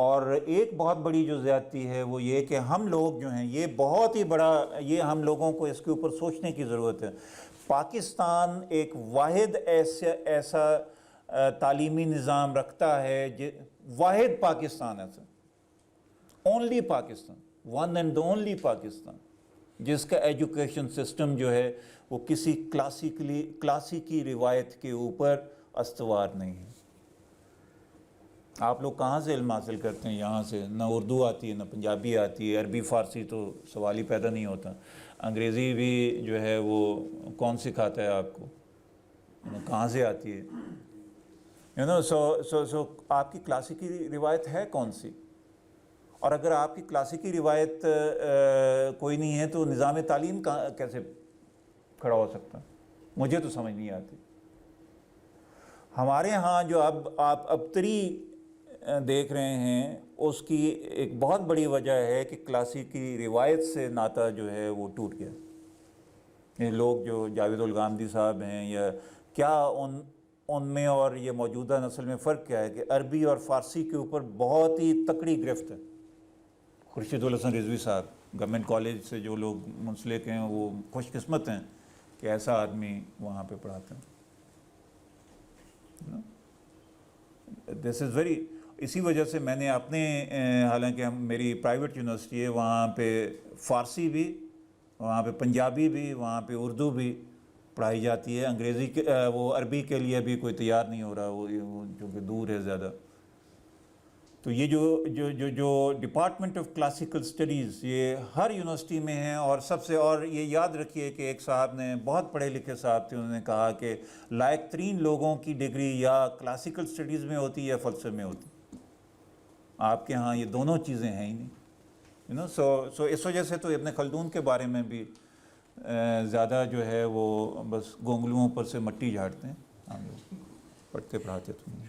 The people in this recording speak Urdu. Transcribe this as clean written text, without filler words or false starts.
اور ایک بہت بڑی جو زیادتی ہے وہ یہ کہ ہم لوگ جو ہیں، یہ بہت ہی بڑا، یہ ہم لوگوں کو اس کے اوپر سوچنے کی ضرورت ہے۔ پاکستان ایک واحد ایسا تعلیمی نظام رکھتا ہے، واحد پاکستان ہے sir, only Pakistan, one and only Pakistan, جس کا ایجوکیشن سسٹم جو ہے وہ کسی کلاسیکی روایت کے اوپر استوار نہیں ہے۔ آپ لوگ کہاں سے علم حاصل کرتے ہیں؟ یہاں سے، نہ اردو آتی ہے، نہ پنجابی آتی ہے، عربی فارسی تو سوال ہی پیدا نہیں ہوتا، انگریزی بھی جو ہے وہ کون سکھاتا ہے آپ کو، کہاں سے آتی ہے؟ سو آپ کی کلاسیکی روایت ہے کون سی؟ اور اگر آپ کی کلاسیکی روایت کوئی نہیں ہے تو نظام تعلیم کیسے کھڑا ہو سکتا؟ مجھے تو سمجھ نہیں آتی۔ ہمارے ہاں جو آپ ابتری دیکھ رہے ہیں، اس کی ایک بہت بڑی وجہ ہے کہ کلاسیکی روایت سے ناطہ جو ہے وہ ٹوٹ گیا۔ یہ لوگ جو جاوید الغامدی صاحب ہیں، یا کیا ان میں اور یہ موجودہ نسل میں فرق کیا ہے کہ عربی اور فارسی کے اوپر بہت ہی تکڑی گرفت ہے۔ خورشید الحسن رضوی صاحب گورنمنٹ کالج سے جو لوگ منسلک ہیں وہ خوش قسمت ہیں کہ ایسا آدمی وہاں پہ پڑھاتے ہیں۔ دس از ویری، اسی وجہ سے میں نے اپنے، حالانکہ میری پرائیویٹ یونیورسٹی ہے، وہاں پہ فارسی بھی، وہاں پہ پنجابی بھی، وہاں پہ اردو بھی پڑھائی جاتی ہے۔ انگریزی وہ عربی کے لیے بھی کوئی تیار نہیں ہو رہا، وہ چونکہ دور ہے زیادہ۔ تو یہ جو ڈپارٹمنٹ آف کلاسیکل اسٹڈیز یہ ہر یونیورسٹی میں ہے، اور سب سے، اور یہ یاد رکھیے کہ ایک صاحب نے، بہت پڑھے لکھے صاحب تھے، انہوں نے کہا کہ لائق ترین لوگوں کی ڈگری یا کلاسیکل اسٹڈیز میں ہوتی ہے یا فلسفے میں ہوتی۔ آپ کے ہاں یہ دونوں چیزیں ہیں ہی نہیں، سو اس وجہ سے تو ابن خلدون کے بارے میں بھی زیادہ جو ہے وہ بس گونگلوؤں پر سے مٹی جھاڑتے ہیں، ہم لوگ پڑھتے پڑھاتے تو نہیں۔